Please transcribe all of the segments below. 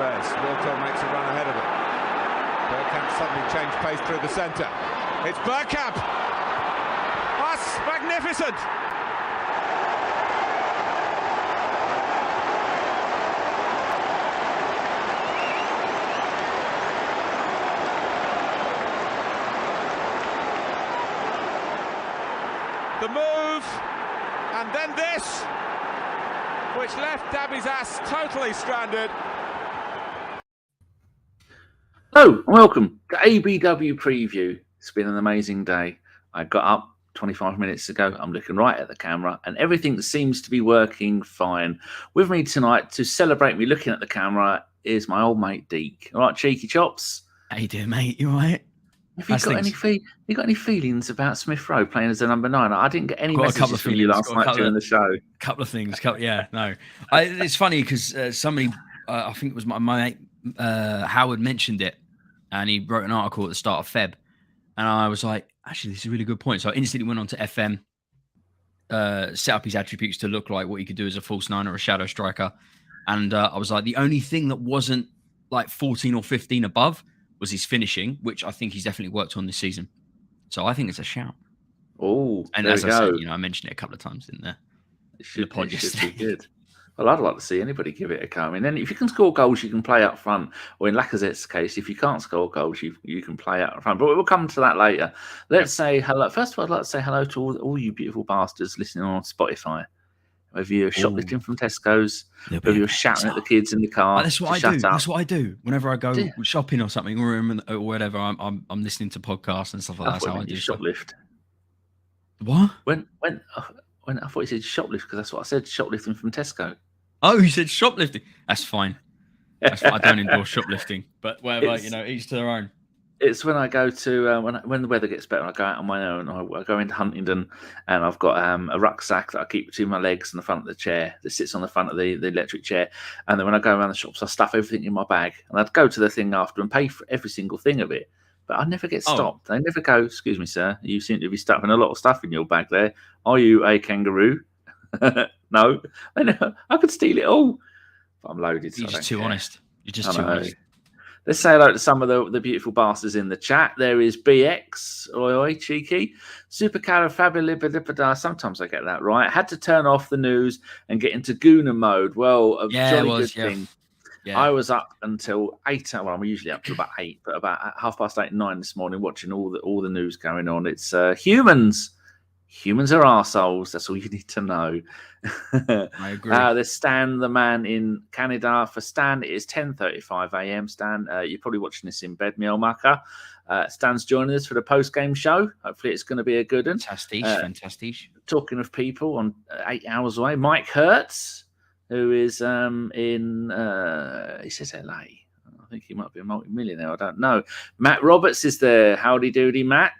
Tavares. Wilco makes a run ahead of him. Bergkamp suddenly changed pace through the centre. It's Bergkamp! That's magnificent! The move, and then this, which left Dabby's ass totally stranded. Hello and welcome to ABW Preview. It's been an amazing day. I got up 25 minutes ago. I'm looking right at the camera and everything seems to be working fine. With me tonight to celebrate me looking at the camera is my old mate Deac. All right, cheeky chops. How you doing, mate? You all right? Have you got any feelings about Smith Rowe playing as a number 9? I didn't get any messages from you last night during the show. Couple of things. It's funny because somebody, I think it was my mate Howard, mentioned it, and he wrote an article at the start of Feb, and I was like, actually, this is a really good point. So I instantly went on to FM, set up his attributes to look like what he could do as a false 9 or a shadow striker, and I was like, the only thing that wasn't like 14 or 15 above was his finishing, which I think he's definitely worked on this season. So I think it's a shout. Oh, and as I said, I mentioned it a couple of times in the pod yesterday. Should be good. Well, I'd like to see anybody give it a go. I mean, then if you can score goals, you can play up front. Or in Lacazette's case, if you can't score goals, you can play up front. But we'll come to that later. Let's say hello. First of all, I'd like to say hello to all you beautiful bastards listening on Spotify. Whether you're shoplifting from Tesco's, whether you're shouting at the kids in the car. That's what I do. That's what I do. Whenever I go shopping or something, or whatever, I'm listening to podcasts and stuff like that. That's how I do. Shoplift. What? When I thought you said shoplift because that's what I said. Shoplifting from Tesco. Oh, you said shoplifting. That's fine. That's fine. I don't endorse shoplifting, but whatever. Each to their own. It's when I go to when the weather gets better, I go out on my own. I go into Huntingdon, and I've got a rucksack that I keep between my legs and the front of the chair that sits on the front of the electric chair. And then when I go around the shops, I stuff everything in my bag, and I'd go to the thing after and pay for every single thing of it. But I never get stopped. They never go, "Excuse me, sir, you seem to be stuffing a lot of stuff in your bag there. Are you a kangaroo?" No, I could steal it all. But I'm loaded. You're just too honest. You're just too honest. Let's say hello to some of the beautiful bastards in the chat. There is BX, oi, cheeky. Supercalifragilisticexpialidocious. Sometimes I get that right. Had to turn off the news and get into Gooner mode. Well, good thing. Yeah. I was up until 8. Well, I'm usually up to about 8, but about 8:30, 9 this morning, watching all the news going on. It's humans. Humans are arseholes. That's all you need to know. I agree. There's Stan, the man in Canada. For Stan, it is 10:35 a.m. Stan, you're probably watching this in bed, Mielmaka. Stan's joining us for the post-game show. Hopefully it's going to be a good one. Fantastic. Talking of people on 8 hours away, Mike Hertz, who is in, he says LA. I think he might be a multi-millionaire. I don't know. Matt Roberts is there. Howdy doody, Matt.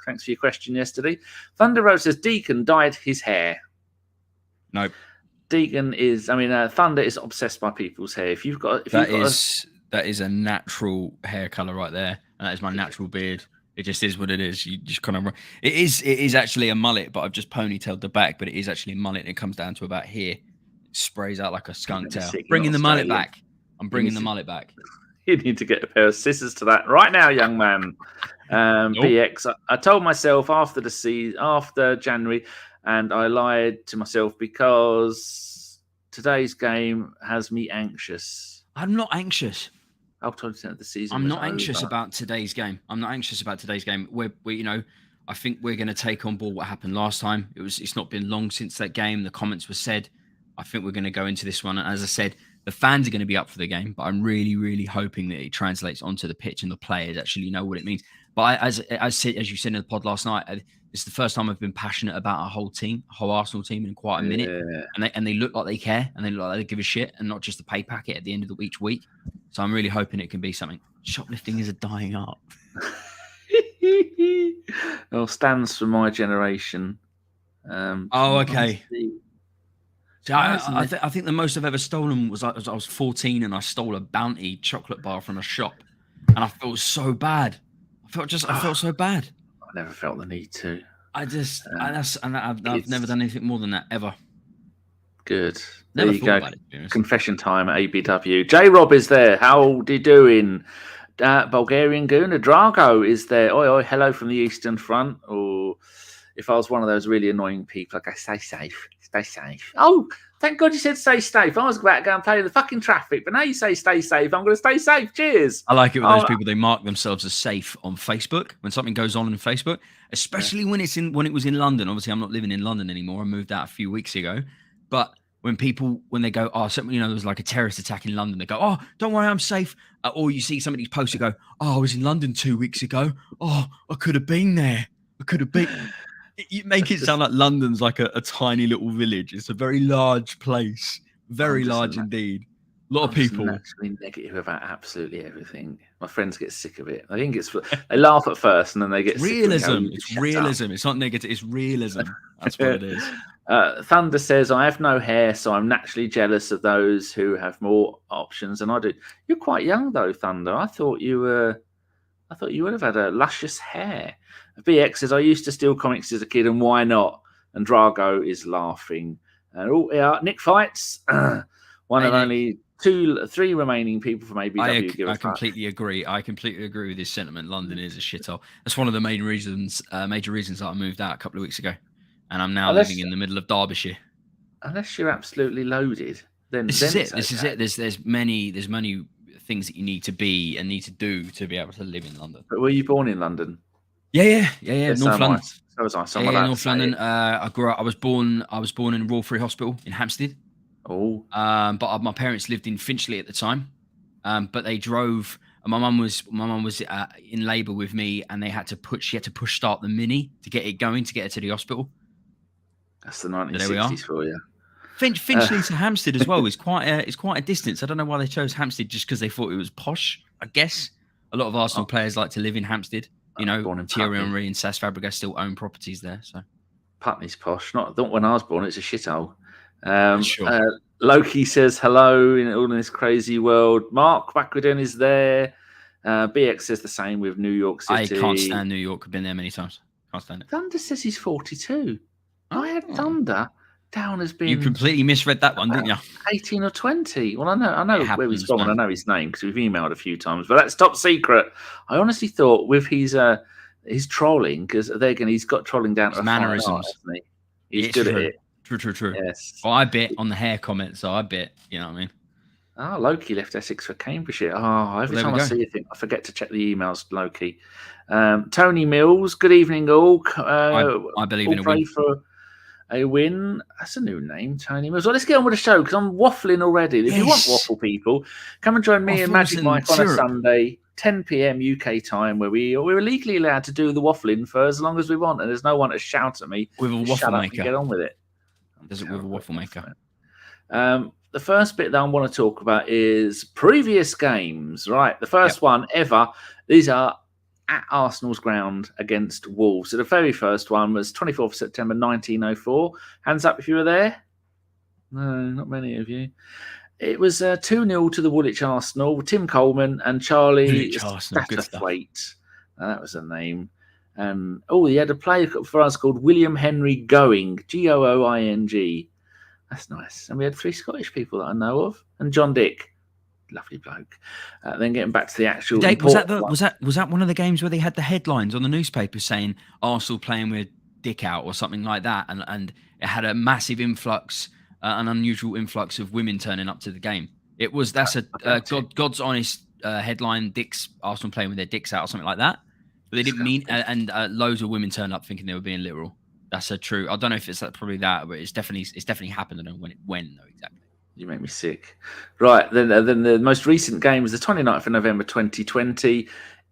Thanks for your question yesterday. Thunder Road says Deacon dyed his hair. No. Deacon is, Thunder is obsessed by people's hair. That is a natural hair color right there. And that is my natural beard. It just is what it is. You just kind of, it is actually a mullet, but I've just ponytailed the back, but it is actually a mullet. And it comes down to about here. It sprays out like a skunk tail. Bringing the mullet back. I'm bringing the mullet back. You need to get a pair of scissors to that right now, young man. BX, I told myself after January, and I lied to myself because today's game has me anxious. I'm not anxious. I told you the season. I'm not anxious about today's game. I think we're going to take on board what happened last time. It's not been long since that game. The comments were said. I think we're going to go into this one. And as I said, the fans are going to be up for the game, but I'm really, really hoping that it translates onto the pitch and the players actually know what it means. But as you said in the pod last night, it's the first time I've been passionate about our whole Arsenal team in quite a minute. And they look like they care and they look like they give a shit and not just a pay packet at the end of each week. So I'm really hoping it can be something. Shoplifting is a dying art. Well, stands for my generation. Okay. So I think the most I've ever stolen was I was 14 and I stole a Bounty chocolate bar from a shop, and I felt so bad. I felt so bad. I never felt the need to. I've never done anything more than that ever. Good. Never There you thought go. about it, to be honest. Confession time at ABW. J-Rob is there. How you doing? Bulgarian Guna Drago is there. Oi, oi, hello from the Eastern Front. Or if I was one of those really annoying people, I'd go, stay safe. Stay safe. Oh, thank God you said stay safe. I was about to go and play in the fucking traffic, but now you say stay safe. I'm going to stay safe. Cheers. I like it with those people. They mark themselves as safe on Facebook when something goes on Facebook, especially when it was in London. Obviously, I'm not living in London anymore. I moved out a few weeks ago. But when they go, oh, something, there was like a terrorist attack in London. They go, oh, don't worry, I'm safe. Or you see somebody's post to go, oh, I was in London 2 weeks ago. Oh, I could have been there. I could have been. You make it sound like London's like a tiny little village. It's a very large place. Very large indeed. A lot of people naturally negative about absolutely everything. My friends get sick of it. I think they laugh at first and then they get realism. It's realism. It's not negative. It's realism. That's what it is. Thunder says, I have no hair, so I'm naturally jealous of those who have more options than I do. You're quite young though, Thunder. I thought you would have had a luscious hair. BX says, I used to steal comics as a kid, and why not? And Drago is laughing. And Nick fights. One of only 3 remaining people from ABW. I completely agree. I completely agree with his sentiment. London is a shithole. That's one of the major reasons that I moved out a couple of weeks ago, and I'm now living in the middle of Derbyshire. Unless you're absolutely loaded, then this is it. This is it. There's many things that you need to be and need to do to be able to live in London. But were you born in London? Yeah. North London. So was I. North London. I grew up. I was born in Royal Free Hospital in Hampstead. Oh. But my parents lived in Finchley at the time. But they drove. My mum was in labour with me, and she had to push start the Mini to get it going to get her to the hospital. That's the 1960s for you. Finchley to Hampstead as well is quite a distance. I don't know why they chose Hampstead, just because they thought it was posh. I guess a lot of Arsenal players like to live in Hampstead. Thierry Henry and Cesc Fabregas still own properties there. So Putney's posh. Not when I was born. It's a shithole. Sure. Loki says hello in all this crazy world. Mark Backwooden is there. BX says the same with New York City. I can't stand New York. I've been there many times. Can't stand it. Thunder says he's 42. I had Thunder down as being. You completely misread that one, didn't you? 18 or 20. Well, I know where he's from, and I know his name because we've emailed a few times. But that's top secret. I honestly thought with his trolling, because he's got trolling down to his mannerisms. Hasn't he? He's good at it. True. Yes. Well, I bet on the hair comment, so I bet, you know what I mean? Oh, Loki left Essex for Cambridgeshire. Oh, every time I see you, I forget to check the emails, Loki. Tony Mills, good evening, all. I believe in a win. For a win. That's a new name, Tony Mills. Well, let's get on with the show, because I'm waffling already. If you want waffle, people, come and join me and Magic Mike on a Sunday, 10 p.m. UK time, where we're legally allowed to do the waffling for as long as we want, and there's no one to shout at me. With a waffle maker. Get on with it. Does it with a waffle maker? The first bit that I want to talk about is previous games. Right, the first one ever. These are at Arsenal's ground against Wolves. So the very first one was 24th of September 1904. Hands up if you were there. No, not many of you. It was 2-0 to the Woolwich Arsenal. Tim Coleman and Charlie Satterthwaite. That was a name. And he had a player for us called William Henry Going, Gooing. That's nice. And we had 3 Scottish people that I know of, and John Dick, lovely bloke. Then getting back to the actual. Was that one of the games where they had the headlines on the newspaper saying Arsenal playing with Dick out or something like that, and it had a massive influx, an unusual influx of women turning up to the game. That's God's honest headline: Arsenal playing with their dicks out or something like that. But they didn't mean, and loads of women turned up thinking they were being literal. That's true. I don't know if it's probably that, but it's definitely happened. I don't know when though exactly. You make me sick. Right, then the most recent game was the 29th of November 2020.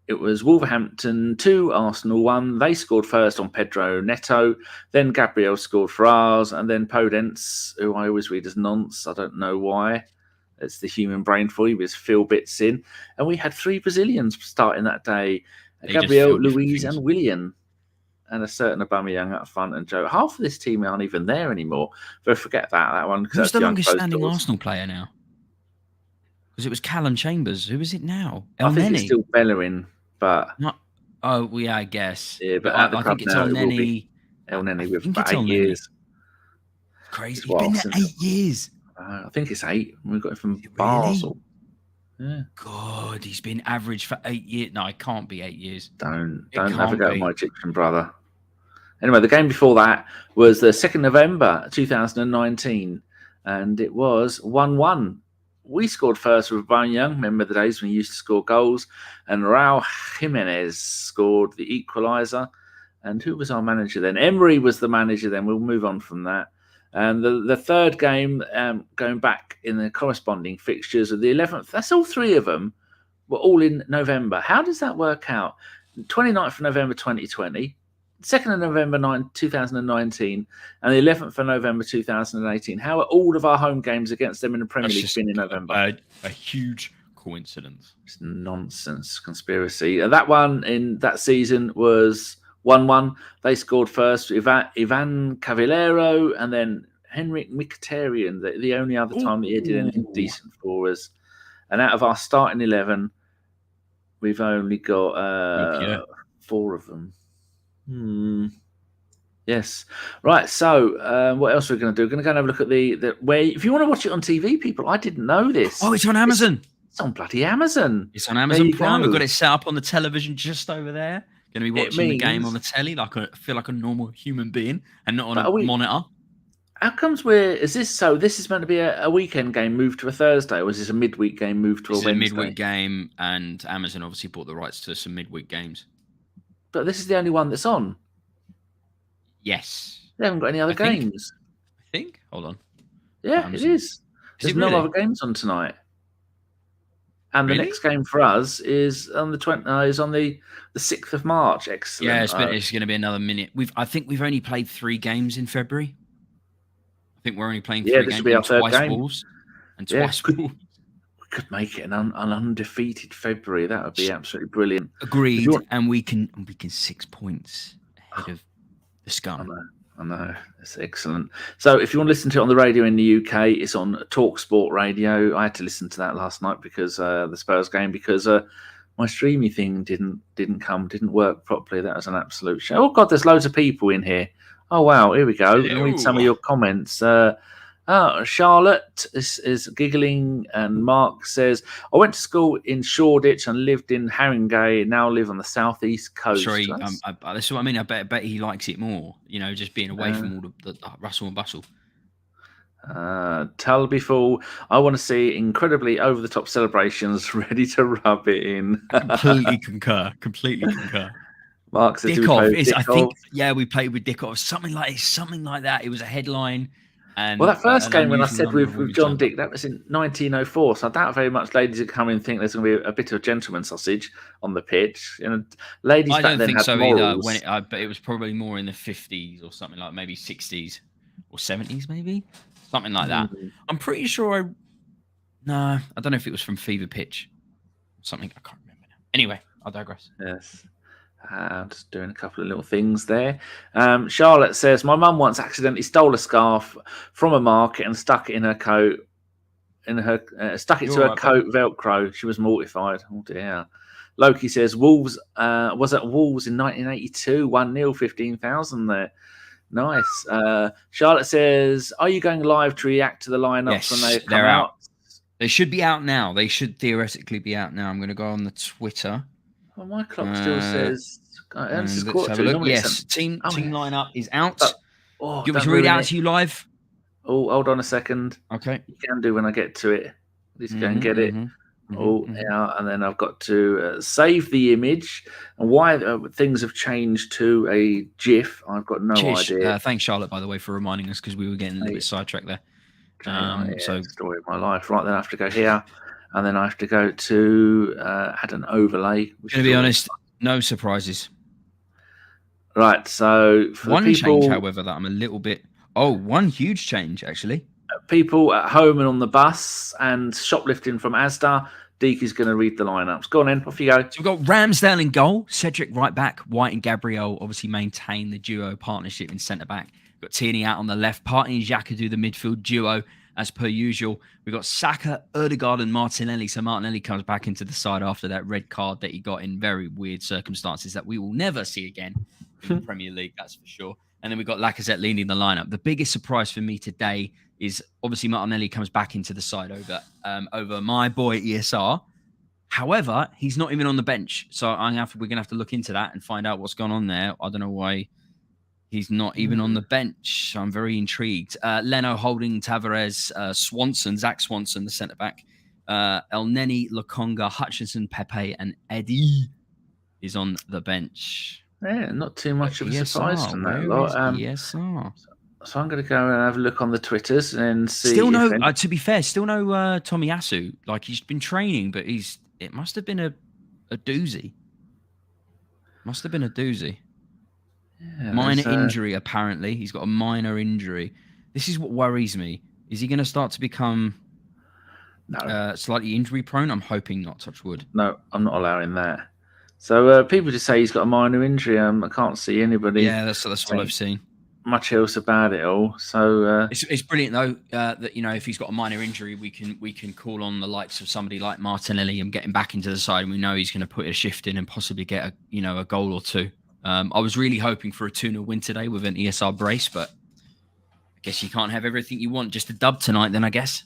It was Wolverhampton 2, Arsenal 1. They scored first on Pedro Neto. Then Gabriel scored for ours, and then Podence, who I always read as Nonce. I don't know why. It's the human brain for you, with Phil bits in. And we had 3 Brazilians starting that day. Gabriel, Luiz, and Willian, and a certain Aubameyang up front, and Joe. Half of this team aren't even there anymore. But forget that one. Who's the longest standing Arsenal player now? Because it was Callum Chambers. Who is it now? I think it's still Bellerin, but not. Oh, yeah, I guess. Yeah, but I think it's El Neni. El Neni with 8 years. Crazy. He's been there 8 years. I think it's 8. We got it from Really? Basel. Yeah. God, he's been average for 8 years. No, it can't be 8 years. Don't have a go at my Egyptian brother. Anyway, the game before that was the 2nd November 2019, and it was 1-1. We scored first with Aubameyang. Remember the days when we used to score goals? And Raul Jimenez scored the equaliser. And who was our manager then? Emery was the manager then. We'll move on from that. And the third game, going back in the corresponding fixtures of the 11th, that's all 3 of them were all in November. How does that work out? 29th of November 2020, 2nd of November 2019, and the 11th of November 2018. How are all of our home games against them in the Premier League been in November? A huge coincidence. It's nonsense conspiracy. That one in that season was 1-1. They scored first, Ivan Cavallero, and then Henrik Mkhitaryan, the only other time that he did anything decent for us. And out of our starting 11, we've only got 4 of them. Yes. Right, so what else are we going to do? We're going to go and have a look at the where. If you want to watch it on TV, people, I didn't know this. Oh, it's on Amazon. It's on bloody Amazon. It's on Amazon Prime. We've got it set up on the television just over there. Going to be watching the game on the telly, I feel like a normal human being, and not on a monitor. How comes this is meant to be a weekend game moved to a Thursday, or is this a midweek game moved to a Wednesday? It's a midweek game, and Amazon obviously bought the rights to some midweek games. But this is the only one that's on. Yes. They haven't got any other games. I think. Hold on. Yeah, it is. There's no other games on tonight. And the next game for us is on the 6th of March. Excellent. Yeah, it's going to be another minute. I think we've only played 3 games in February. I think we're only playing 3 games. This will be our third game. Wolves and twice Wolves. We could make it an undefeated February. That would be absolutely brilliant. Agreed. And we can 6 points ahead of the Scum. I know. It's excellent. So if you want to listen to it on the radio in the UK, it's on Talk Sport Radio. I had to listen to that last night because the Spurs game, because my streamy thing didn't work properly. That was an absolute show. Oh God, there's loads of people in here. Oh wow, here we go. I'll read some of your comments. Charlotte is giggling, and Mark says, I went to school in Shoreditch and lived in Haringey, now live on the southeast coast. Sorry, that's what I mean. I bet he likes it more, just being away from all the rustle and bustle. Talbyful, I want to see incredibly over-the-top celebrations ready to rub it in. Completely concur. Mark says, we played with Dickov. Something like that. It was a headline. And that first game when I said with John Dick, that was in 1904. So I doubt very much ladies are coming and think there's going to be a bit of gentleman sausage on the pitch. Ladies I back don't then think had so morals. either. But it was probably more in the 50s or something like maybe 60s or 70s, maybe something like that. I'm pretty sure. I don't know if it was from Fever Pitch, something I can't remember now. Anyway, I'll digress. Yes. Just doing a couple of little things there. Charlotte says, my mum once accidentally stole a scarf from a market and stuck it in her coat. Stuck it to her coat Velcro. She was mortified. Oh dear. Loki says, Wolves was at Wolves in 1982. 1-0, 15,000 there. Nice. Charlotte says, are you going live to react to the lineups when they come out? They should be out now. They should theoretically be out now. I'm going to go on the Twitter. Well, my clock still says. Let's have a look. Yes, team lineup is out. Do you want me to read out to you live? Oh, hold on a second. Okay. You can do when I get to it. Let's go and get it. Yeah, and then I've got to save the image. And why things have changed to a GIF, I've got no idea. Thanks, Charlotte, by the way, for reminding us because we were getting a little bit sidetracked there. Story of my life. Right, then I have to go here. And then I have to go to add an overlay. To be honest, no surprises. Right, so for one people, change, however, that I'm a little bit... one huge change, actually. People at home and on the bus and shoplifting from Asda, Deac is going to read the lineups. Go on then, off you go. So we've got Ramsdale in goal, Cedric right back, White and Gabriel obviously maintain the duo partnership in centre-back. We've got Tierney out on the left, Partey and Xhaka do the midfield duo. As per usual, we've got Saka, Odegaard and Martinelli. So Martinelli comes back into the side after that red card that he got in very weird circumstances that we will never see again in the Premier League, that's for sure. And then we've got Lacazette leading the lineup. The biggest surprise for me today is obviously Martinelli comes back into the side over my boy ESR. However, he's not even on the bench. So we're going to have to look into that and find out what's going on there. I don't know why he's not even on the bench. I'm very intrigued. Leno holding Tavares, Zach Swanson, the centre-back. El Neni, Lokonga, Hutchinson, Pepe, and Eddie is on the bench. Yeah, not too much of a surprise from that lot. ESR. So I'm going to go and have a look on the Twitters and see. To be fair, still no Tomiyasu. Like, he's been training, but it must have been a doozy. Must have been a doozy. Yeah, minor injury, apparently. He's got a minor injury. This is what worries me. Is he going to start to become slightly injury prone? I'm hoping not, touch wood. No, I'm not allowing that. So people just say he's got a minor injury. I can't see anybody. Yeah, that's what I've seen. Much else about it all. So it's brilliant though that if he's got a minor injury, we can call on the likes of somebody like Martinelli and get him back into the side. And we know he's going to put a shift in and possibly get a goal or two. I was really hoping for a 2-0 win today with an ESR brace, but I guess you can't have everything you want. Just a dub tonight, then I guess.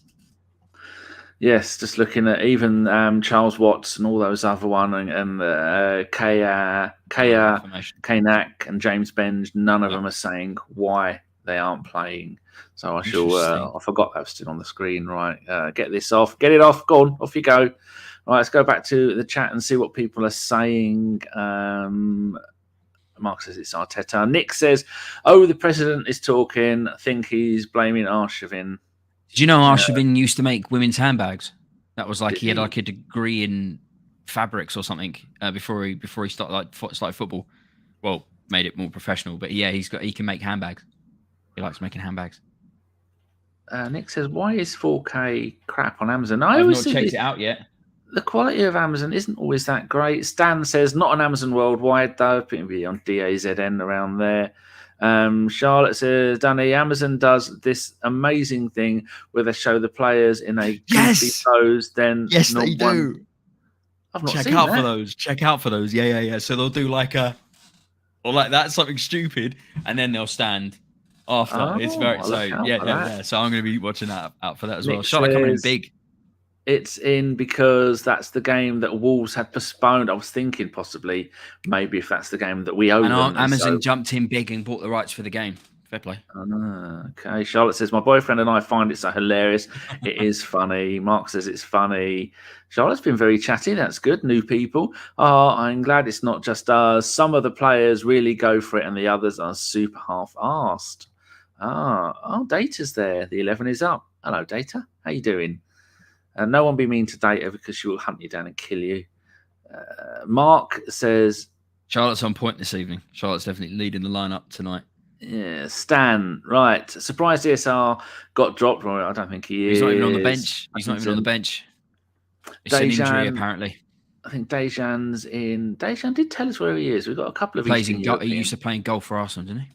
Yes, just looking at even Charles Watts and all those other one and Kayak and James Benge, none of them are saying why they aren't playing. So I forgot that was still on the screen. Right, get this off, get it off, go on, off you go. Right, let's go back to the chat and see what people are saying. Mark says it's Arteta. Nick says, the president is talking. I think he's blaming Arshavin. Did you know Arshavin used to make women's handbags? That was like he had like a degree in fabrics or something before he started football. Well, made it more professional, but yeah, he can make handbags. He likes making handbags. Nick says, "Why is 4K crap on Amazon?" I've not checked it out yet. The quality of Amazon isn't always that great. Stan says, "Not on Amazon worldwide though. It'll on DAZN around there." Charlotte says, Danny, Amazon does this amazing thing where they show the players in a goofy pose. Then yes, they do. I've not check seen out that. for those. Check out for those. Yeah. So they'll do like that, something stupid, and then they'll stand after. It's very yeah. So I'm going to be watching that out for that as well. Charlotte coming in big. It's in because that's the game that Wolves had postponed. I was thinking possibly maybe if that's the game that we own. And Amazon jumped in big and bought the rights for the game. Fair play. Okay. Charlotte says, my boyfriend and I find it so hilarious. It is funny. Mark says it's funny. Charlotte's been very chatty. That's good. New people. I'm glad it's not just us. Some of the players really go for it and the others are super half-arsed. Data's there. The 11 is up. Hello, Data. How you doing? No one be mean to Data because she will hunt you down and kill you. Mark says... Charlotte's on point this evening. Charlotte's definitely leading the lineup tonight. Yeah, Stan, right. Surprised ESR got dropped. Right, I don't think he is. He's not even on the bench. It's an injury, apparently. I think Dejan's in. Dejan did tell us where he is. We've got a couple of... He used to play in goal for Arsenal, didn't he?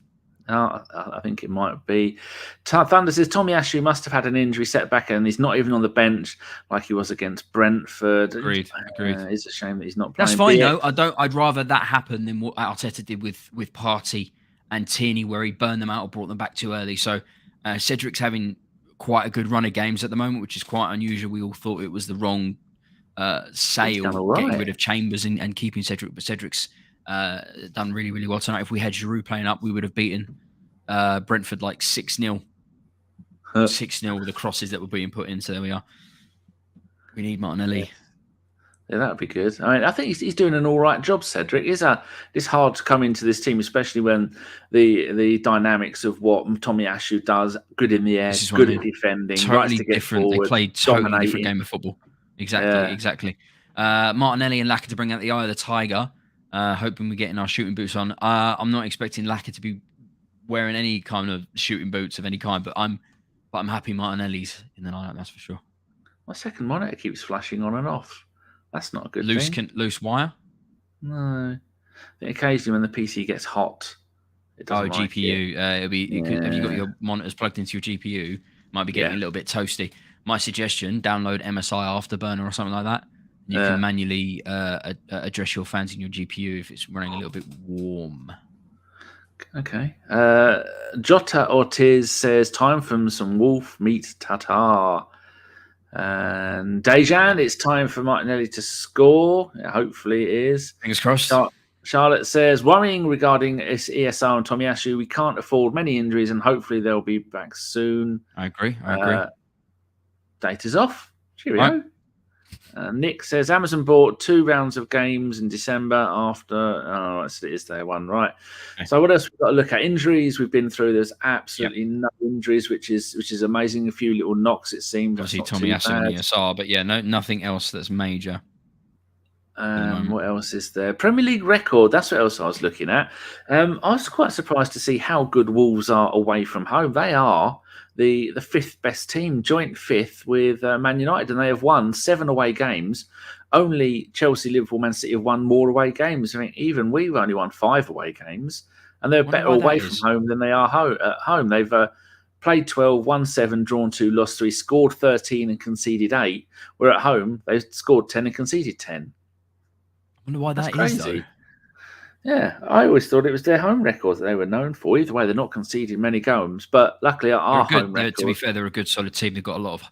I think it might be. Thunder says Tomiyasu must have had an injury setback and he's not even on the bench like he was against Brentford. Agreed. It's a shame that he's not playing. That's fine though. I'd rather that happen than what Arteta did with Partey and Tierney, where he burned them out or brought them back too early. So Cedric's having quite a good run of games at the moment, which is quite unusual. We all thought it was the wrong sale, getting rid of Chambers and keeping Cedric, but Cedric's done really, really well tonight. If we had Giroud playing up, we would have beaten Brentford like 6-0. 6-0 with the crosses that were being put in. So there we are. We need Martinelli. Yeah, that would be good. I mean, I think he's doing an all right job, Cedric. It's hard to come into this team, especially when the dynamics of what Tomiyasu does, good in the air, good at defending, totally to get different. Forward, they played totally different game of football. Exactly. Martinelli and Lacazette to bring out the eye of the tiger. Hoping we're getting our shooting boots on. I'm not expecting Lacazette to be wearing any kind of shooting boots of any kind, but I'm happy Martinelli's in the lineup, that's for sure. My second monitor keeps flashing on and off. That's not a good thing. Loose wire? No. I think occasionally when the PC gets hot, it doesn't like GPU. It'll be. Have you got your monitors plugged into your GPU? Might be getting a little bit toasty. My suggestion: download MSI Afterburner or something like that. You can manually address your fans in your GPU if it's running a little bit warm. Okay. Jota Ortiz says, time for some wolf meat tartar. And Dejan, it's time for Martinelli to score. Hopefully it is. Fingers crossed. Charlotte says, worrying regarding ESR and Tomiyasu. We can't afford many injuries and hopefully they'll be back soon. I agree. Data's off. Cheerio. Right. Nick says, Amazon bought 2 rounds of games in December after... Oh, it is their one, right. Okay. So what else we've got to look at? Injuries we've been through. There's absolutely no injuries, which is amazing. A few little knocks, it seems. Obviously, Tomiyasu and ESR, but yeah, nothing else that's major. What else is there? Premier League record. That's what else I was looking at. I was quite surprised to see how good Wolves are away from home. They are the 5th best team, joint 5th with Man United, and they have won 7 away games. Only Chelsea, Liverpool, Man City have won more away games. I mean, even we've only won 5 away games, and they're better away from home than they are at home. They've played 12, won 7, drawn 2, lost 3, scored 13 and conceded 8. Where at home, they've scored 10 and conceded 10. I wonder why that is, though. Yeah, I always thought it was their home record that they were known for. Either way, they're not conceding many goals, but luckily our home record. To be fair, they're a good, solid team. They've got a lot of.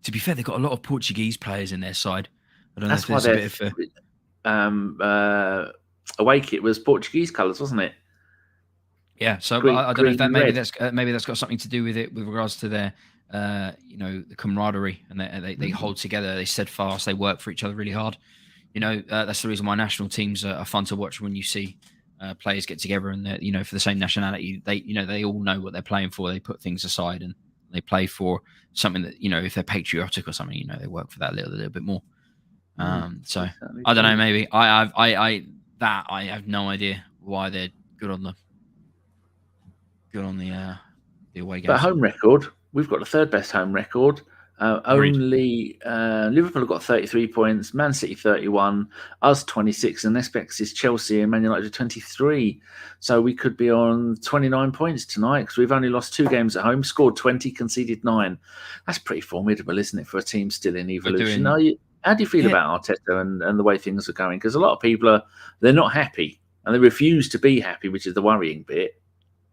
To be fair, they've got a lot of Portuguese players in their side. I don't know if there's a bit of away kit was Portuguese colours, wasn't it? Yeah, so I don't know if that maybe that's got something to do with it with regards to their the camaraderie, and they hold together, they steadfast, they work for each other really hard. That's the reason why national teams are fun to watch. When you see players get together and they're, for the same nationality, they all know what they're playing for. They put things aside and they play for something that, if they're patriotic or something, they work for that a little bit more. So I don't know, maybe I have no idea why they're good on the away games. But home record, we've got the 3rd best home record. Only Liverpool have got 33 points, Man City 31, us 26, and next best is Chelsea and Man United 23. So we could be on 29 points tonight because we've only lost 2 games at home, scored 20, conceded 9. That's pretty formidable, isn't it, for a team still in evolution? How do you feel about Arteta and the way things are going? Because a lot of people they're not happy and they refuse to be happy, which is the worrying bit.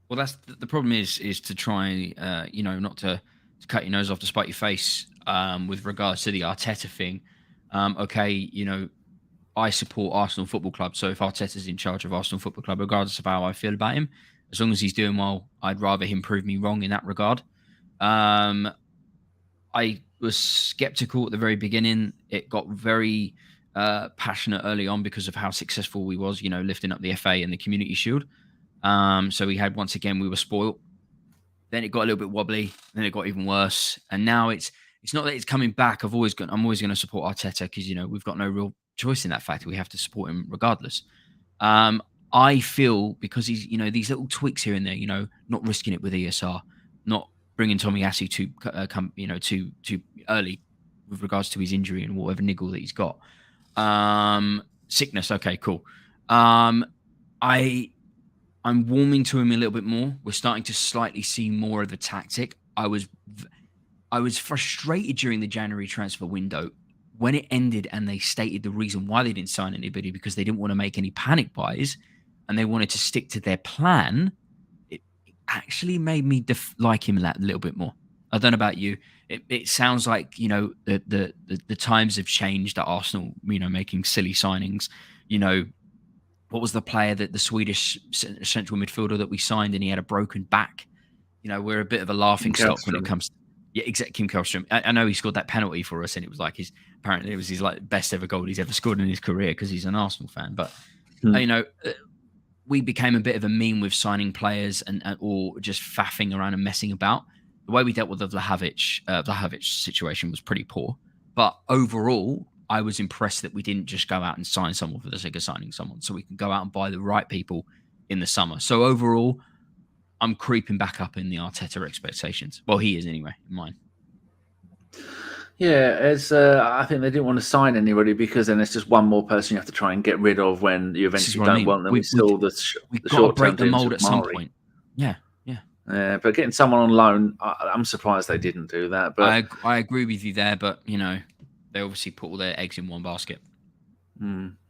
Well, that's the problem is to try, not to cut your nose off to spite your face with regards to the Arteta thing. I support Arsenal Football Club. So if Arteta's in charge of Arsenal Football Club, regardless of how I feel about him, as long as he's doing well, I'd rather him prove me wrong in that regard. I was skeptical at the very beginning. It got very passionate early on because of how successful we was, lifting up the FA and the Community Shield. So we were spoiled. Then it got a little bit wobbly. Then it got even worse. And now it's not that it's coming back. I'm always going to support Arteta because, we've got no real choice in that fact. We have to support him regardless. I feel because he's, these little tweaks here and there, not risking it with ESR, not bringing Tomiyasu too early with regards to his injury and whatever niggle that he's got. Sickness. Okay, cool. I'm warming to him a little bit more. We're starting to slightly see more of the tactic. I was frustrated during the January transfer window when it ended and they stated the reason why they didn't sign anybody because they didn't want to make any panic buys and they wanted to stick to their plan. It actually made me like him a little bit more. I don't know about you. It sounds like, the times have changed at Arsenal, making silly signings, What was the player that the Swedish central midfielder that we signed and he had a broken back? We're a bit of a laughing stock when it comes to Kim Källström. I know he scored that penalty for us and it was like his best ever goal he's ever scored in his career because he's an Arsenal fan. But, we became a bit of a meme with signing players or just faffing around and messing about. The way we dealt with the Vlahovic situation was pretty poor. But overall, I was impressed that we didn't just go out and sign someone for the sake of signing someone, so we can go out and buy the right people in the summer. So overall, I'm creeping back up in the Arteta expectations. Well, he is anyway, in mine. Yeah, I think they didn't want to sign anybody because then it's just one more person you have to try and get rid of when you eventually don't want them. We've got to break the mold at some point. Yeah. But getting someone on loan, I'm surprised they didn't do that. But I agree with you there, but they obviously put all their eggs in one basket.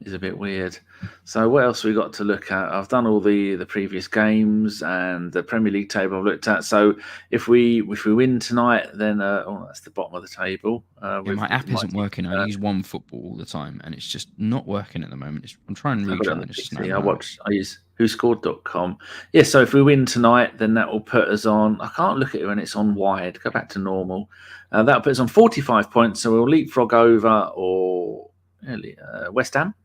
Is a bit weird. So what else we got to look at? I've done all the previous games and the Premier League table I've looked at. So if we win tonight, then that's the bottom of the table. My app isn't working. I use One Football all the time, and it's just not working at the moment. I'm trying to rejoin it. I use whoscored.com. Yeah, so if we win tonight, then that will put us on. I can't look at it when it's on wide. Go back to normal. That'll put us on 45 points. So we'll leapfrog over West Ham.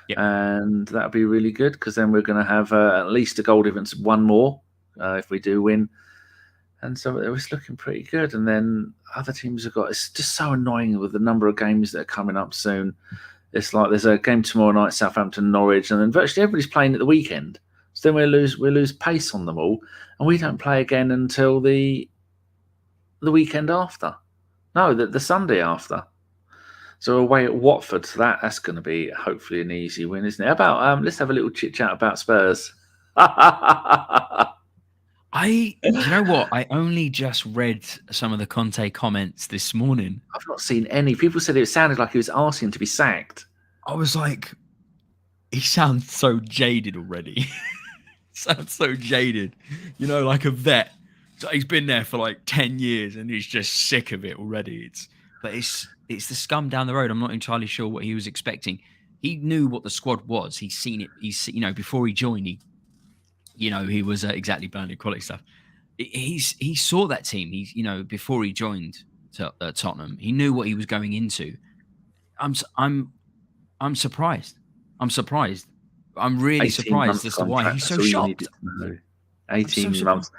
Yep. And that'll be really good because then we're going to have at least a goal difference, one more if we do win. And so it was looking pretty good. And then other teams have got, it's just so annoying with the number of games that are coming up soon. It's like there's a game tomorrow night, Southampton, Norwich, and then virtually everybody's playing at the weekend. So then we lose pace on them all, and we don't play again until the weekend after. No, the Sunday after. So away at Watford, so that's going to be hopefully an easy win, isn't it? How about let's have a little chit chat about Spurs. You know what? I only just read some of the Conte comments this morning. I've not seen any. People said it sounded like he was asking to be sacked. I was like, he sounds so jaded already. Sounds so jaded. You know, like a vet. So he's been there for like 10 years and he's just sick of it already. It's the scum down the road. I'm not entirely sure what he was expecting. He knew what the squad was. He's seen it. Before he joined, he was exactly Burnley quality stuff. He saw that team. Before he joined Tottenham, he knew what he was going into. I'm surprised. I'm really surprised as to why he's so shocked. 18 months.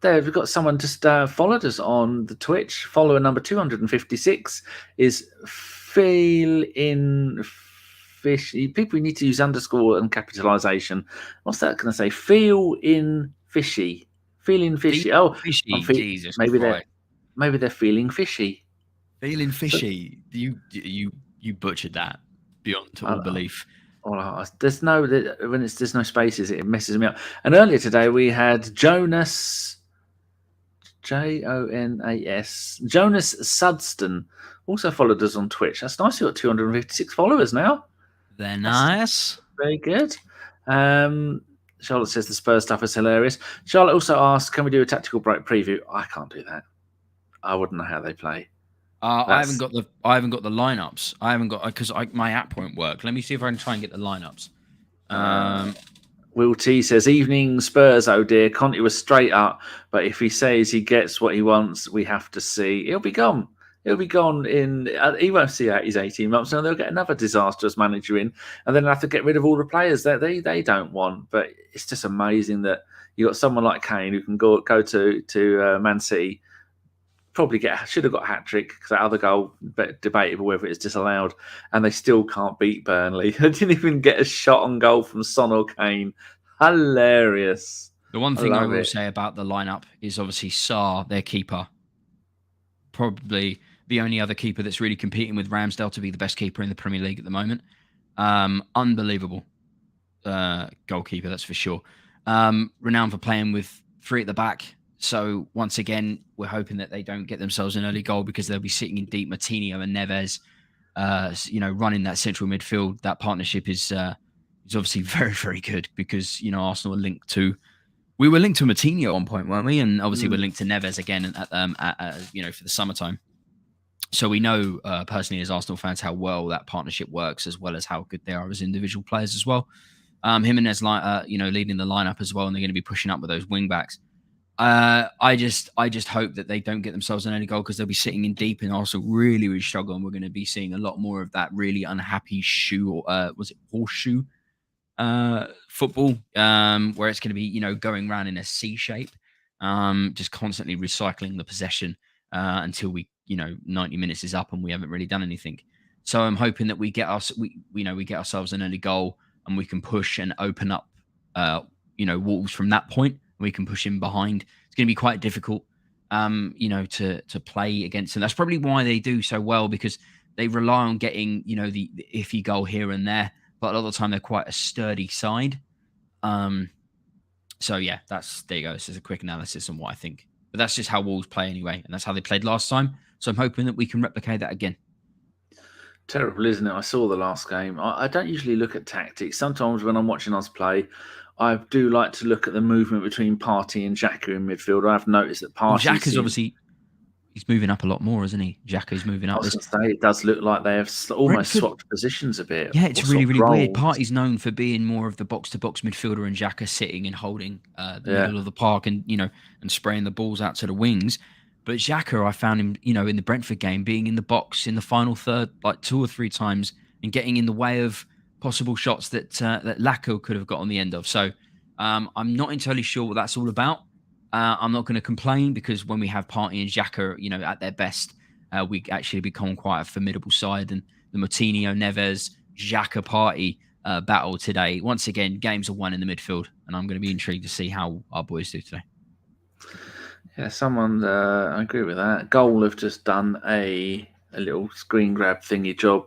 We've got someone just followed us on the Twitch. Follower number 256 is Feel in Fishy. People need to use underscore and capitalization. What's that going to say? Feel in Fishy. Feeling fishy. Fishy. Jesus maybe Christ. they're feeling fishy. Feeling fishy. So, you butchered that beyond all belief. There's no spaces, it messes me up. And earlier today we had Jonas Jonas Sudston also followed us on Twitch. That's nice. We've got 256 followers now. They're nice. Very good. Charlotte says the Spurs stuff is hilarious. Charlotte also asked, can we do a tactical break preview? I can't do that. I wouldn't know how they play. I haven't got the lineups. I haven't got because my app won't work. Let me see if I can try and get the lineups. Will T says, evening Spurs, oh dear. Conte was straight up, but if he says he gets what he wants, we have to see. He'll be gone. He won't see out his 18 months, and they'll get another disastrous manager in, and then they'll have to get rid of all the players that they don't want. But it's just amazing that you got someone like Kane who can go to Man City, probably should have got a hat-trick because that other goal, debatable whether it's disallowed, and they still can't beat Burnley. They didn't even get a shot on goal from Son or Kane. Hilarious. The one thing I will say about the lineup is obviously Sarr, their keeper, probably the only other keeper that's really competing with Ramsdale to be the best keeper in the Premier League at the moment. Unbelievable goalkeeper, that's for sure. Renowned for playing with three at the back. So once again, we're hoping that they don't get themselves an early goal because they'll be sitting in deep. Martinelli and Neves, running that central midfield. That partnership is obviously very, very good because Arsenal are linked to. We were linked to Martinelli at one point, weren't we? And obviously we're linked to Neves again for the summertime. So we know personally as Arsenal fans how well that partnership works, as well as how good they are as individual players as well. Jimenez, leading the lineup as well, and they're going to be pushing up with those wing backs. I just hope that they don't get themselves an early goal because they'll be sitting in deep and also really, really struggle. And we're going to be seeing a lot more of that really unhappy horseshoe football, where it's going to be, going around in a C shape, just constantly recycling the possession until 90 minutes is up and we haven't really done anything. So I'm hoping that we get ourselves an early goal and we can push and open up, Wolves from that point. We can push him behind. It's going to be quite difficult, to play against him. That's probably why they do so well, because they rely on getting, the iffy goal here and there. But a lot of the time, they're quite a sturdy side. So yeah, there you go. This is a quick analysis on what I think. But that's just how Wolves play anyway, and that's how they played last time. So I'm hoping that we can replicate that again. Terrible, isn't it? I saw the last game. I don't usually look at tactics. Sometimes when I'm watching us play, I do like to look at the movement between Partey and Xhaka in midfield. I've noticed that Partey... Xhaka's obviously... He's moving up a lot more, isn't he? Xhaka's moving up. I was going to say, it does look like they have almost swapped positions a bit. Yeah, it's really, really weird. Partey's known for being more of the box-to-box midfielder and Xhaka sitting and holding the middle of the park and, and spraying the balls out to the wings. But Xhaka, I found him, in the Brentford game, being in the box in the final third like 2 or 3 times and getting in the way of possible shots that Lacazette could have got on the end of. So I'm not entirely sure what that's all about. I'm not going to complain because when we have Partey and Xhaka, at their best, we actually become quite a formidable side. And the Moutinho, Neves, Xhaka, Partey battle today. Once again, games are won in the midfield, and I'm going to be intrigued to see how our boys do today. Yeah, I agree with that. Goal have just done a little screen grab thingy job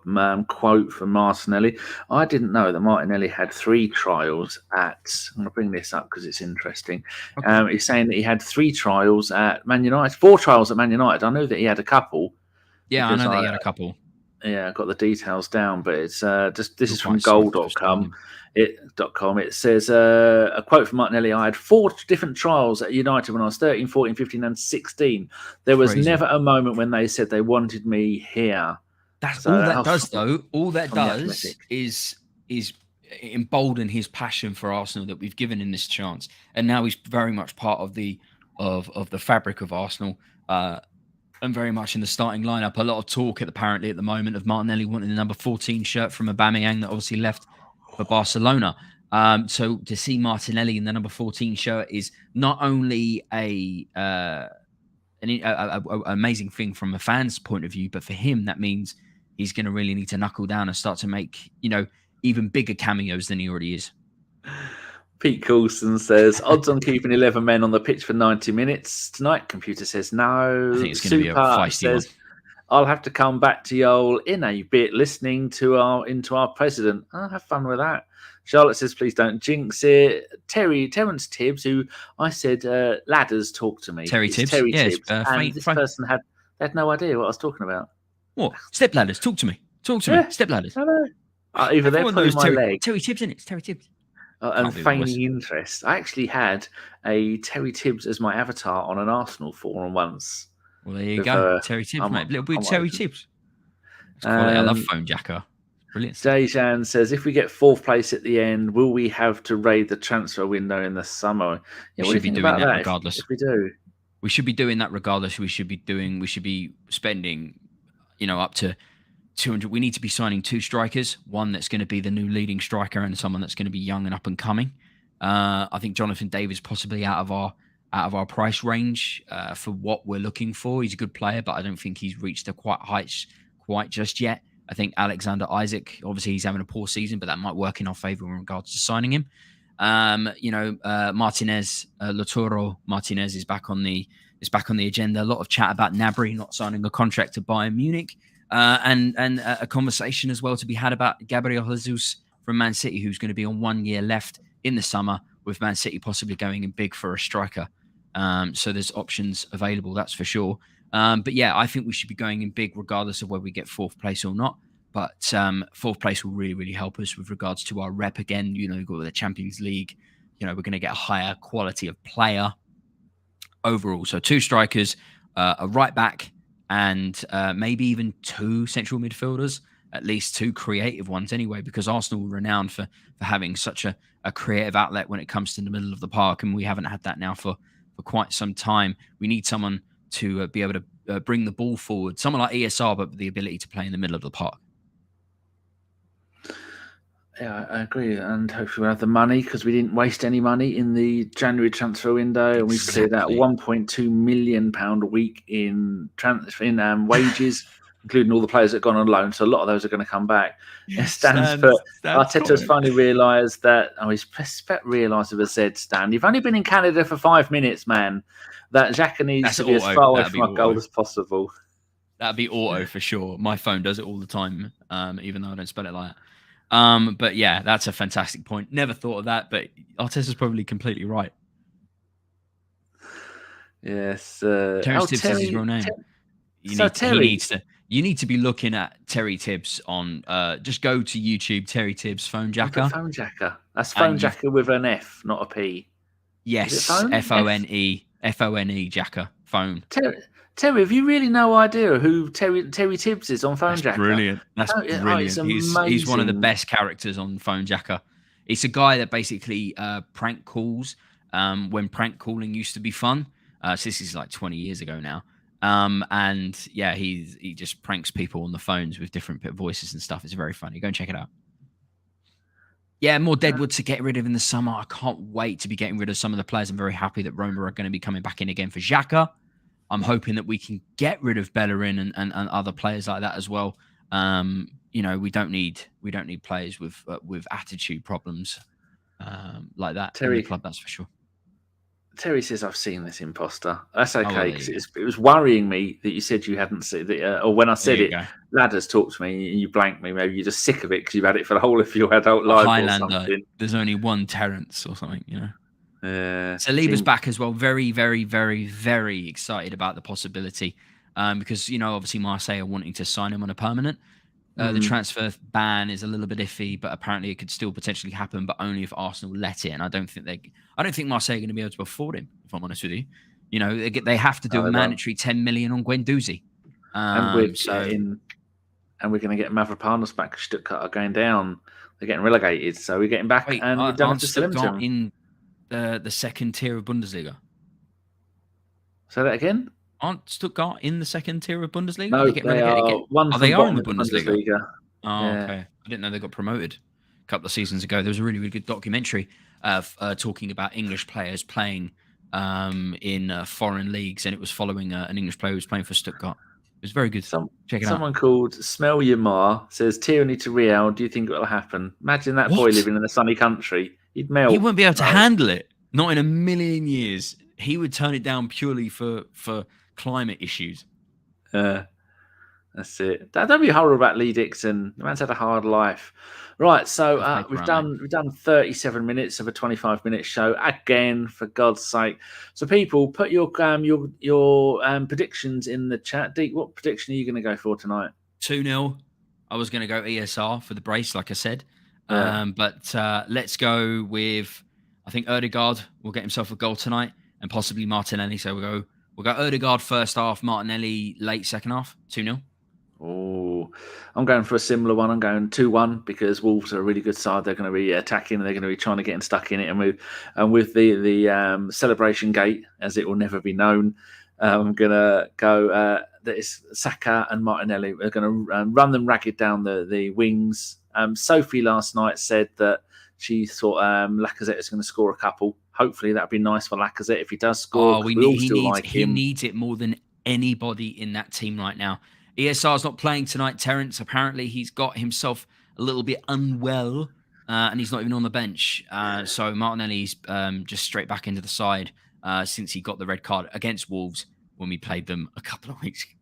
quote from Martinelli. I didn't know that Martinelli had 3 trials at... I'm going to bring this up because it's interesting. Okay. He's saying that he had 3 trials at Man United, 4 trials at Man United. I know that he had a couple. Yeah, I know that he had a couple. Yeah, I got the details down, but it's this is from goal.com. It says a quote from Martinelli: "I had 4 different trials at United when I was 13, 14, 15 and 16. There was never a moment when they said they wanted me here." That's all that does, though. All that does is embolden his passion for Arsenal that we've given him this chance, and now he's very much part of the fabric of Arsenal. And very much in the starting lineup. A lot of talk apparently at the moment of Martinelli wanting the number 14 shirt from Aubameyang that obviously left for Barcelona. So to see Martinelli in the number 14 shirt is not only an amazing thing from a fan's point of view, but for him that means he's going to really need to knuckle down and start to make even bigger cameos than he already is. Pete Coulson says, odds on keeping 11 men on the pitch for 90 minutes tonight. Computer says no. I think it's going to be a feisty one. I'll have to come back to y'all in a bit listening into our president. I'll have fun with that. Charlotte says, please don't jinx it. Terence Tibbs, who I said, ladders, talk to me. Terry Tibbs. Tibbs. And this person had no idea what I was talking about. What? Step ladders, talk to me. Talk to me. Step ladders. Hello. Either they're pulling my leg. Terry Tibbs, in it. It's Terry Tibbs. And feigning interest. I actually had a Terry Tibbs as my avatar on an Arsenal forum once. Well, there you go. Terry Tibbs, mate. Little bit Terry Tibbs. I love phone jacker. Brilliant. Dejan says, if we get 4th place at the end, will we have to raid the transfer window in the summer? Yeah, we should be doing that regardless. If we do. We should be doing that regardless. We should be spending, up to 200. We need to be signing 2 strikers, one that's going to be the new leading striker and someone that's going to be young and up and coming. I think Jonathan Davis possibly out of our price range for what we're looking for. He's a good player, but I don't think he's reached the heights quite just yet. I think Alexander Isaac, obviously he's having a poor season, but that might work in our favour in regards to signing him. Martinez, Lautaro Martinez is back on the agenda. A lot of chat about Gnabry not signing a contract to Bayern Munich. And a conversation as well to be had about Gabriel Jesus from Man City, who's going to be on 1 year left in the summer, with Man City possibly going in big for a striker. So there's options available, that's for sure. But yeah, I think we should be going in big regardless of whether we get 4th place or not. But 4th place will really, really help us with regards to our rep again. We've got the Champions League. We're going to get a higher quality of player overall. So 2 strikers, a right back, and maybe even 2 central midfielders, at least 2 creative ones anyway, because Arsenal are renowned for having such a creative outlet when it comes to the middle of the park, and we haven't had that now for quite some time. We need someone to be able to bring the ball forward, someone like ESR, but with the ability to play in the middle of the park. Yeah, I agree, and hopefully we'll have the money, because we didn't waste any money in the January transfer window, and we've cleared out £1.2 million a week in wages, including all the players that have gone on loan. So a lot of those are going to come back. Arteta's finally realised that. He's realised with a Z, Stan. You've only been in Canada for 5 minutes, man. That Xhaka needs to be as far away from our goal as possible. That'd be auto for sure. My phone does it all the time, even though I don't spell it like that. But yeah, that's a fantastic point. Never thought of that, but Arteta's probably completely right. Yes. Terence Tibbs is his real name. He You need to be looking at Terry Tibbs on. Just go to YouTube, Terry Tibbs phone jacker. Phone jacker. That's phone jacker with an F, not a P. Yes, Is it phone? F-O-N-E jacker phone. Terry, have you really no idea who Terry Tibbs is on phone jacker? Brilliant. That's brilliant. He's one of the best characters on phone jacker. It's a guy that basically prank calls when prank calling used to be fun. So this is like 20 years ago now. And yeah, he just pranks people on the phones with different voices and stuff. It's very funny. Go and check it out. Yeah, more Deadwood to get rid of in the summer. I can't wait to be getting rid of some of the players. I'm very happy that Roma are going to be coming back in again for Xhaka. I'm hoping that we can get rid of Bellerin and other players like that as well. We don't need players with attitude problems like that in the club. That's for sure. Terry says, I've seen this imposter. That's okay, because it was worrying me that you said you hadn't seen it. Or when I said it, Ladders talked to me and you blanked me. Maybe you're just sick of it because you've had it for the whole of your adult life. Highlander, or something. There's only one Terence or something, Yeah. Saliba's back as well. Very, very, very, very excited about the possibility because, obviously Marseille are wanting to sign him on a permanent. The transfer ban is a little bit iffy, but apparently it could still potentially happen, but only if Arsenal let it. And I don't think Marseille are going to be able to afford him, if I'm honest with you. They have to do a mandatory 10 million on Guendouzi. And we're going to get Mavropanos back. Stuttgart are going down. They're getting relegated, so we're getting back. Wait, and we don't have to Stuttgart in the second tier of Bundesliga. Say that again. Aren't Stuttgart in the second tier of Bundesliga? No, they are. They are in the Bundesliga. Oh, yeah. Okay. I didn't know they got promoted a couple of seasons ago. There was a really, really good documentary talking about English players playing in foreign leagues, and it was following an English player who was playing for Stuttgart. It was very good. Check it out. Someone called Smell Your Ma says, Tierney to Real, do you think it will happen? Imagine that boy living in a sunny country. He'd melt. He wouldn't be able to handle it. Not in a million years. He would turn it down purely for climate issues. That's it. Don't be horrible about Lee Dixon. The man's had a hard life. Right, so we've done 37 minutes of a 25-minute show again, for God's sake. So people, put your predictions in the chat. Deac, what prediction are you going to go for tonight? 2-0. I was going to go ESR for the brace, like I said. But let's go with, I think Ødegaard will get himself a goal tonight, and possibly Martinelli. So we'll go Ødegaard first half, Martinelli late second half, 2-0. Oh, I'm going for a similar one. I'm going 2-1 because Wolves are a really good side. They're going to be attacking and they're going to be trying to get stuck in it. And with the celebration gate, as it will never be known, I'm going to go that is Saka and Martinelli. We're going to run them ragged down the wings. Sophie last night said that she thought Lacazette is going to score a couple. Hopefully that'd be nice for Lacazette if he does score. He needs it more than anybody in that team right now. ESR's not playing tonight, Terence. Apparently he's got himself a little bit unwell and he's not even on the bench. So Martinelli's just straight back into the side since he got the red card against Wolves when we played them a couple of weeks ago.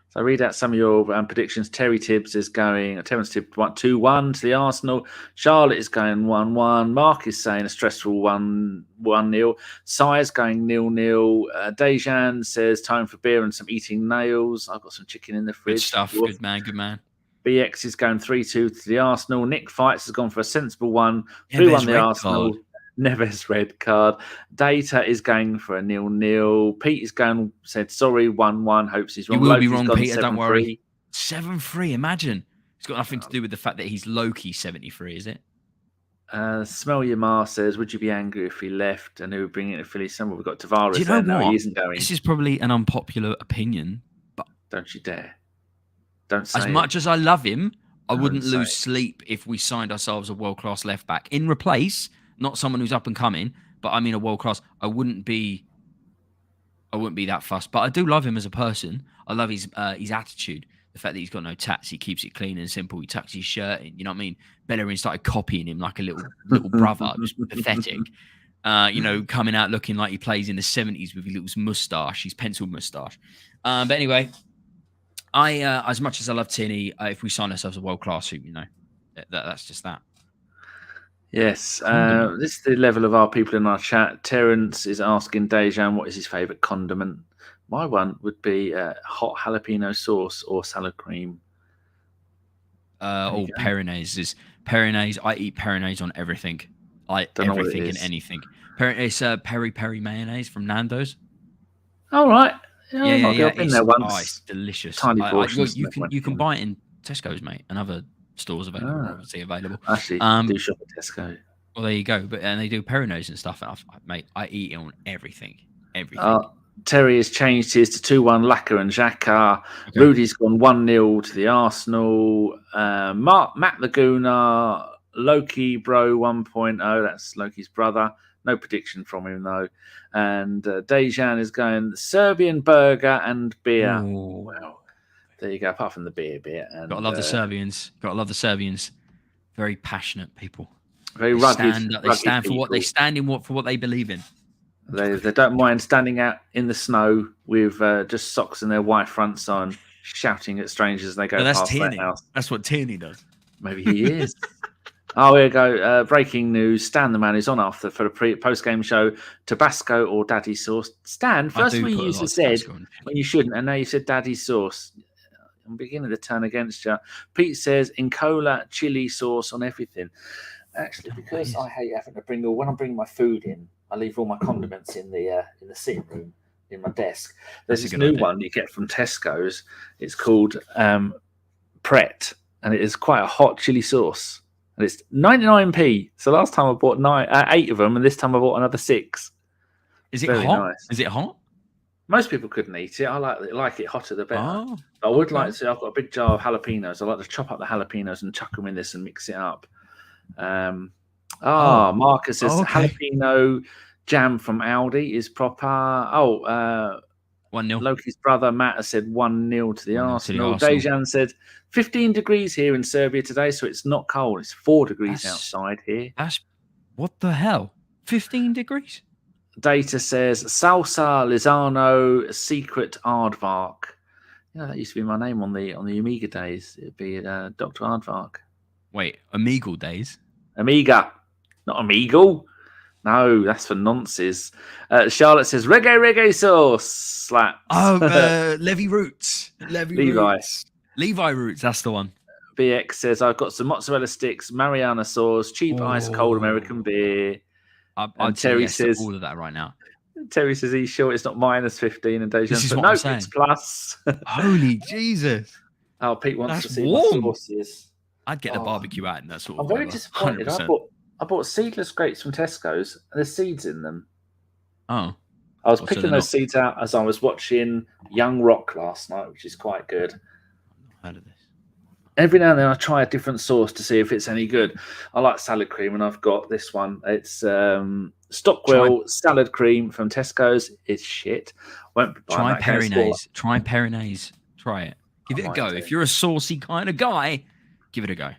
So read out some of your predictions. Terry Tibbs is going, Terence Tibbs 2-1 to the Arsenal. Charlotte is going 1-1. Mark is saying a stressful 1-0. Si's going 0-0. Dejan says time for beer and some eating nails. I've got some chicken in the fridge. Good stuff. Good man. BX is going 3-2 to the Arsenal. Nick Fights has gone for a sensible 1. 3-1 the Arsenal. Card. Neves red card. Data is going for a 0-0. Pete is going, said sorry, 1-1. Hopes he's wrong. You will be wrong, Peter. Don't worry. 7-3. Imagine. It's got nothing to do with the fact that he's low-key 73, is it? Smell Your Ma says, would you be angry if he left and who would bring in a Philly summer? We've got Tavares. Do you know there. What? No, he isn't going. This is probably an unpopular opinion, but don't you dare. Don't say as much as I love him, I wouldn't lose sleep if we signed ourselves a world-class left-back. In replace, not someone who's up and coming, but I mean a world-class. I wouldn't be that fussed. But I do love him as a person. I love his attitude. The fact that he's got no tats, he keeps it clean and simple. He tucks his shirt in. You know what I mean? Bellerin started copying him like a little brother. Just pathetic. Coming out looking like he plays in the 70s with his little moustache, his pencil moustache. But anyway, I as much as I love Tierney, if we sign ourselves a world-class, that's just that. Yes, this is the level of our people in our chat. Terence is asking Dejan what is his favourite condiment. My one would be hot jalapeno sauce or salad cream. Peronaise. I eat peronaise on everything. Don't know what it Everything and is. anything. It's peri mayonnaise from Nando's. All right. Yeah. I've been there once. It's delicious. Tiny portions. You can buy it in Tesco's, mate, and other stores obviously available. Actually, do shop at Tesco. Well, there you go. And they do peronaise and stuff. Mate, I eat it on everything. Terry has changed his to 2-1 Lacazette and Xhaka. Okay. Rudy's gone 1-0 to the Arsenal. Matt Laguna, Loki Bro 1.0. That's Loki's brother. No prediction from him, though. And Dejan is going Serbian burger and beer. Ooh. Well, there you go. Apart from the beer. And, Gotta love the Serbians. Very passionate people. Very rugged. They stand for what they believe in. They don't mind standing out in the snow with just socks and their white fronts on, shouting at strangers as they go past Tierney. their house. That's what Tierney does. Maybe he is. Oh, here we go. Breaking news. Stan the man is on after for the post-game show. Tabasco or Daddy sauce. Stan, first of all, you used to said when you shouldn't, and now you said Daddy sauce. I'm beginning to turn against you. Pete says Ncola chili sauce on everything. Actually, because I hate having to when I'm bringing my food in, I leave all my condiments in the sitting room in my desk. There's this new one you get from Tesco's. It's called Pret, and it is quite a hot chili sauce. And it's 99p. So last time I bought 8 of them, and this time I bought another 6. Is it hot? Nice. Is it hot? Most people couldn't eat it. I like it hotter the better. Oh, I would like to. I've got a big jar of jalapenos. I like to chop up the jalapenos and chuck them in this and mix it up. Marcus says jalapeno jam from Aldi is proper. 1-0. Loki's brother Matt has said 1-0 to the Arsenal. Dejan said 15 degrees here in Serbia today, so it's not cold. It's 4 degrees outside here. What the hell? 15 degrees? Data says Salsa Lizano Secret Aardvark. That used to be my name on the Amiga days. It'd be Dr. Aardvark. Wait, Omegle days? Amiga, not Omegle. No, that's for nonsense. Charlotte says reggae sauce. Slap. Levi Roots. Levi Roots, that's the one. BX says I've got some mozzarella sticks, Mariana sauce, cheap ice cold American beer. And Terry says all of that right now. Terry says he's sure it's not minus 15, and Dejan says no, it's plus. Holy Jesus! Oh, Pete wants to see what sauces. I'd get the barbecue out in that sort of. I'm very disappointed. 100%. I bought seedless grapes from Tesco's, and there's seeds in them. Oh. I was picking those seeds out as I was watching Young Rock last night, which is quite good. I've not heard of this. Every now and then I try a different sauce to see if it's any good. I like salad cream, and I've got this one. It's Stockwell salad cream from Tesco's. It's shit. Won't be Try Peronaise. Try Peronaise. Try it. Give it a go. If you're a saucy kind of guy, give it a go.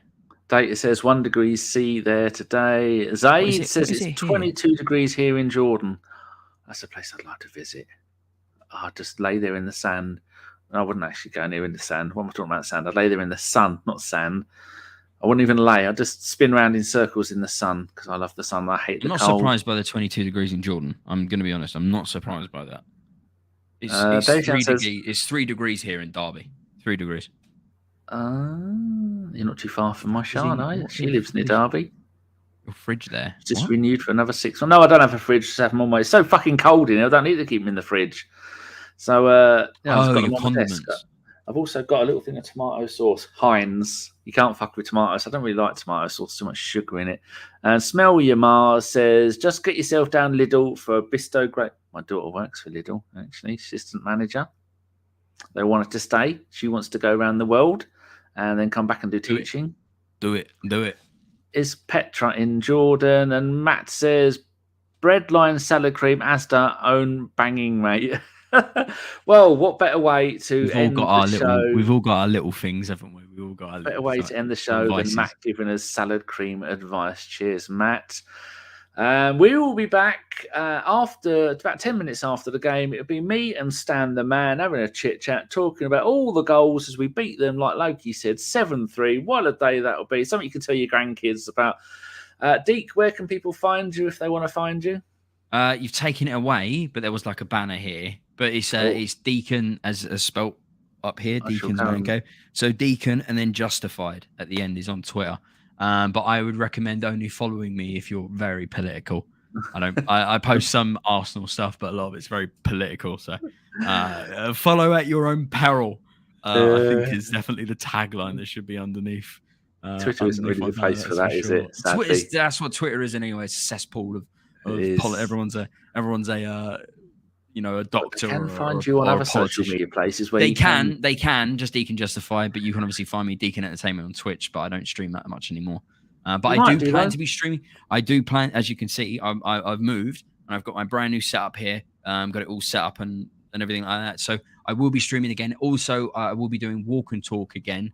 Data says 1 degree C there today. Zaid says it's 22 degrees here in Jordan. That's a place I'd like to visit. I'd just lay there in the sand. I wouldn't actually go near in the sand. What am I talking about sand? I'd lay there in the sun, not sand. I wouldn't even lay. I'd just spin around in circles in the sun because I love the sun. I hate the cold. I'm not surprised by the 22 degrees in Jordan. I'm going to be honest. I'm not surprised by that. It's 3 degrees here in Derby. 3 degrees. You're not too far from my Shan, are you? She lives near Derby. Your fridge there. It's just renewed for another 6 months. No, I don't have a fridge. Just have them on my. It's so fucking cold in here. I don't need to keep them in the fridge. So, I've got them on the desk. I've also got a little thing of tomato sauce. Heinz. You can't fuck with tomatoes. I don't really like tomato sauce. Too much sugar in it. And Smell Your Mars says, just get yourself down Lidl for a Bisto grape. My daughter works for Lidl, actually. Assistant manager. They want her to stay. She wants to go around the world and then come back and do teaching. Do it. Is Petra in Jordan? And Matt says, breadline salad cream, Asda, own banging, mate. Well, what better way to end the show? We've all got our little things, haven't we? We've all got our better way to end the show than Matt giving us salad cream advice. Cheers, Matt. We will be back after about 10 minutes after the game. It'll be me and Stan the man having a chit chat, talking about all the goals as we beat them, like Loki said, 7-3. What a day that'll be! Something you can tell your grandkids about. Deac, where can people find you if they want to find you? You've taken it away, but there was like a banner here. but it's Deacon as spelt up here. Deacon's Mango. So Deacon and then Justified at the end is on Twitter. But I would recommend only following me if you're very political. I post some Arsenal stuff, but a lot of it's very political. So follow at your own peril. I think is definitely the tagline that should be underneath. Twitter isn't really the place for that, is it? That's what Twitter is anyway. It's a cesspool of everyone's a a doctor. They can find you on other social media places where they can just Deacon Justified, but you can obviously find me Deacon Entertainment on Twitch, but I don't stream that much anymore. But I do plan to be streaming. I do plan, as you can see, I've moved and I've got my brand new setup here. Got it all set up and everything like that. So I will be streaming again. Also, I will be doing walk and talk again,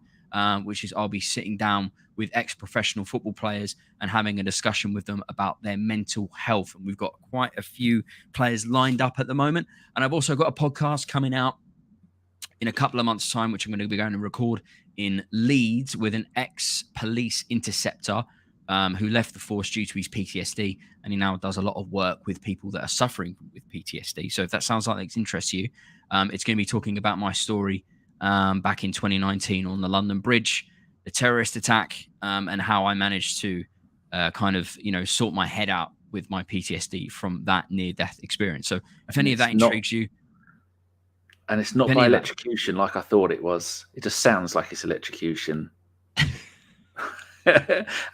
which is I'll be sitting down with ex-professional football players and having a discussion with them about their mental health. And we've got quite a few players lined up at the moment. And I've also got a podcast coming out in a couple of months' time, which I'm going to be going to record in Leeds with an ex-police interceptor who left the force due to his PTSD. And he now does a lot of work with people that are suffering with PTSD. So if that sounds like it interests you, it's going to be talking about my story back in 2019 on the London Bridge, the terrorist attack, and how I managed to sort my head out with my PTSD from that near-death experience. So if any of that intrigues you. And it's not by electrocution like I thought it was. It just sounds like it's electrocution.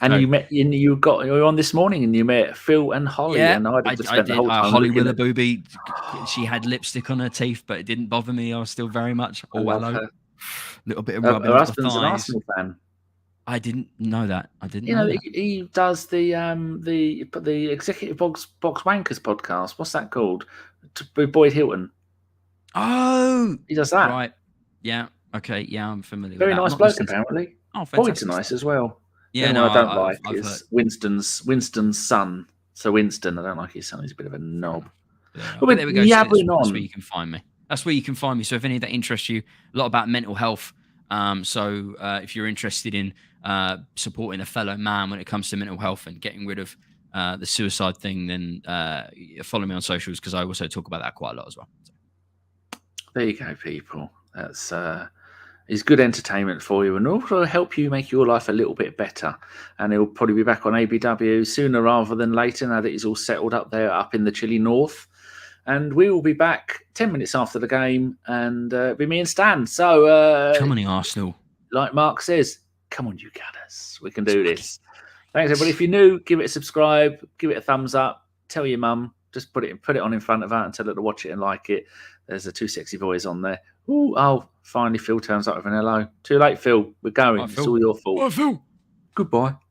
And you were on this morning and you met Phil and Holly. Yeah, and I did. The whole time Holly with a booby. She had lipstick on her teeth, but it didn't bother me. I was still very much hello. Little bit of rubbing. Her husband's an Arsenal fan. I didn't know that. I didn't know that. He does the Executive Box Wankers podcast. What's that called? With Boyd Hilton. Oh, he does that. Right. Yeah. Okay. Yeah, I'm familiar Very with that. nice bloke, apparently. Oh, fantastic. Boyd's nice as well. Yeah, I don't like is Winston's son. So Winston, I don't like his son. He's a bit of a knob. Yeah. But there we go. That's where you can find me. That's where you can find me. So if any of that interests you, a lot about mental health. So if you're interested in supporting a fellow man when it comes to mental health and getting rid of the suicide thing, then follow me on socials because I also talk about that quite a lot as well. So. There you go, people. That's is good entertainment for you and also help you make your life a little bit better. And he'll probably be back on ABW sooner rather than later now that he's all settled up there up in the chilly north. And we will be back 10 minutes after the game and be me and Stan. So come on, Arsenal. Like Mark says, come on, you Gunners. We can do this. Thanks, everybody. If you're new, give it a subscribe, give it a thumbs up, tell your mum, just put it on in front of her and tell her to watch it and like it. There's the two sexy boys on there. Ooh, finally Phil turns up with an hello. Too late, Phil. We're going. It's all your fault. Bye, Phil. Goodbye.